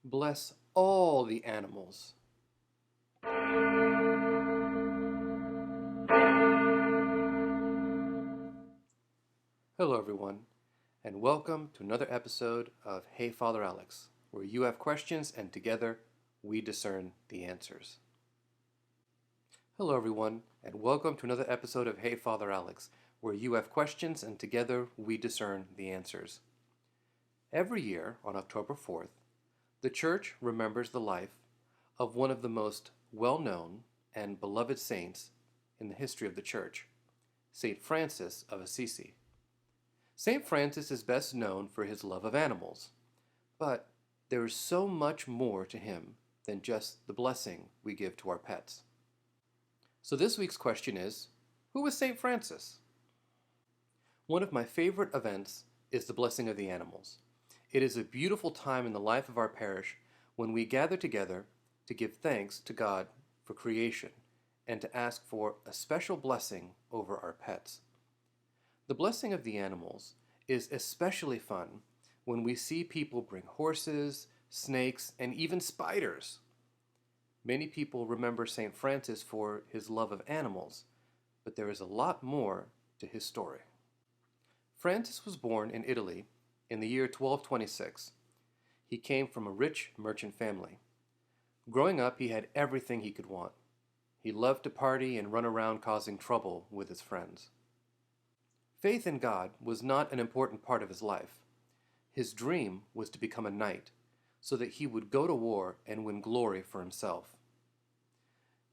Bless all the animals. Hello, everyone, and welcome to another episode of Hey Father Alex, where you have questions and together we discern the answers. Hello, everyone, and welcome to another episode of Hey Father Alex, where you have questions and together we discern the answers. Every year on October 4th, the Church remembers the life of one of the most well-known and beloved saints in the history of the Church, St. Francis of Assisi. St. Francis is best known for his love of animals, but there is so much more to him than just the blessing we give to our pets. So this week's question is, who is St. Francis? One of my favorite events is the blessing of the animals. It is a beautiful time in the life of our parish when we gather together to give thanks to God for creation and to ask for a special blessing over our pets. The blessing of the animals is especially fun when we see people bring horses, snakes, and even spiders. Many people remember St. Francis for his love of animals, but there is a lot more to his story. Francis was born in Italy in the year 1226. He came from a rich merchant family. Growing up, he had everything he could want. He loved to party and run around causing trouble with his friends. Faith in God was not an important part of his life. His dream was to become a knight, so that he would go to war and win glory for himself.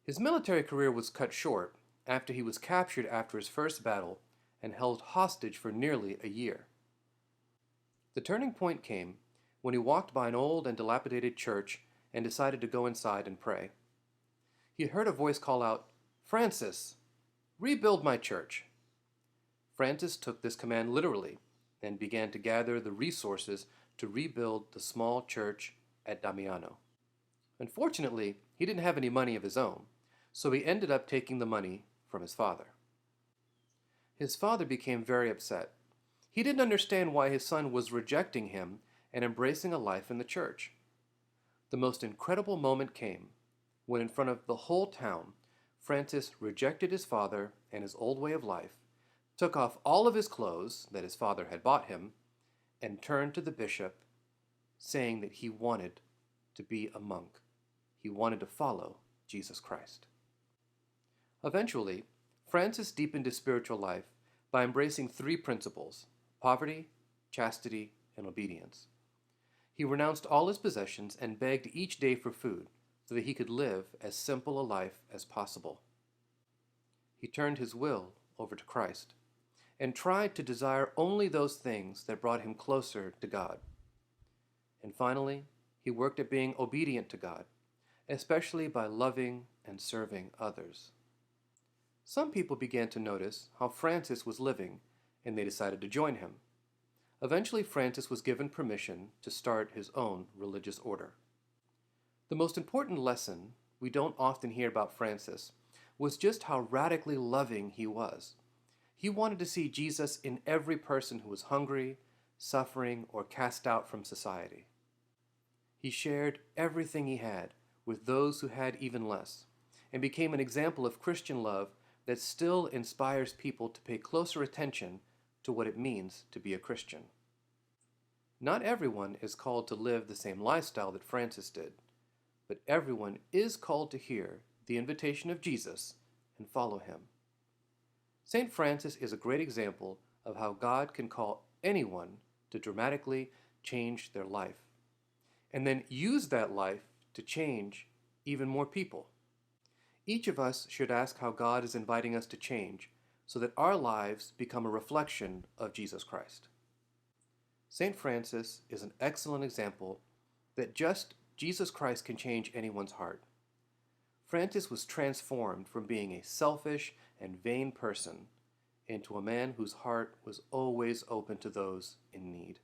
His military career was cut short after he was captured after his first battle and held hostage for nearly a year. The turning point came when he walked by an old and dilapidated church and decided to go inside and pray. He heard a voice call out, "Francis, rebuild my church." Francis took this command literally and began to gather the resources to rebuild the small church at Damiano. Unfortunately, he didn't have any money of his own, so he ended up taking the money from his father. His father became very upset. He didn't understand why his son was rejecting him and embracing a life in the church. The most incredible moment came when, in front of the whole town, Francis rejected his father and his old way of life, took off all of his clothes that his father had bought him, and turned to the bishop, saying that he wanted to be a monk. He wanted to follow Jesus Christ. Eventually, Francis deepened his spiritual life by embracing three principles: poverty, chastity, and obedience. He renounced all his possessions and begged each day for food so that he could live as simple a life as possible. He turned his will over to Christ and tried to desire only those things that brought him closer to God. And finally, he worked at being obedient to God, especially by loving and serving others. Some people began to notice how Francis was living, and they decided to join him. Eventually, Francis was given permission to start his own religious order. The most important lesson we don't often hear about Francis was just how radically loving he was. He wanted to see Jesus in every person who was hungry, suffering, or cast out from society. He shared everything he had with those who had even less, and became an example of Christian love that still inspires people to pay closer attention to what it means to be a Christian. Not everyone is called to live the same lifestyle that Francis did, but everyone is called to hear the invitation of Jesus and follow him. St. Francis is a great example of how God can call anyone to dramatically change their life, and then use that life to change even more people. Each of us should ask how God is inviting us to change so that our lives become a reflection of Jesus Christ. St. Francis is an excellent example that just Jesus Christ can change anyone's heart. Francis was transformed from being a selfish and vain person into a man whose heart was always open to those in need.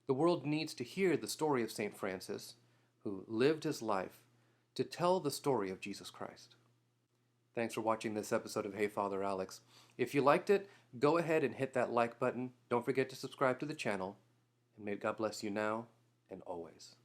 The world needs to hear the story of St. Francis, who lived his life to tell the story of Jesus Christ. Thanks for watching this episode of Hey Father Alex. If you liked it, go ahead and hit that like button. Don't forget to subscribe to the channel, and may God bless you now and always.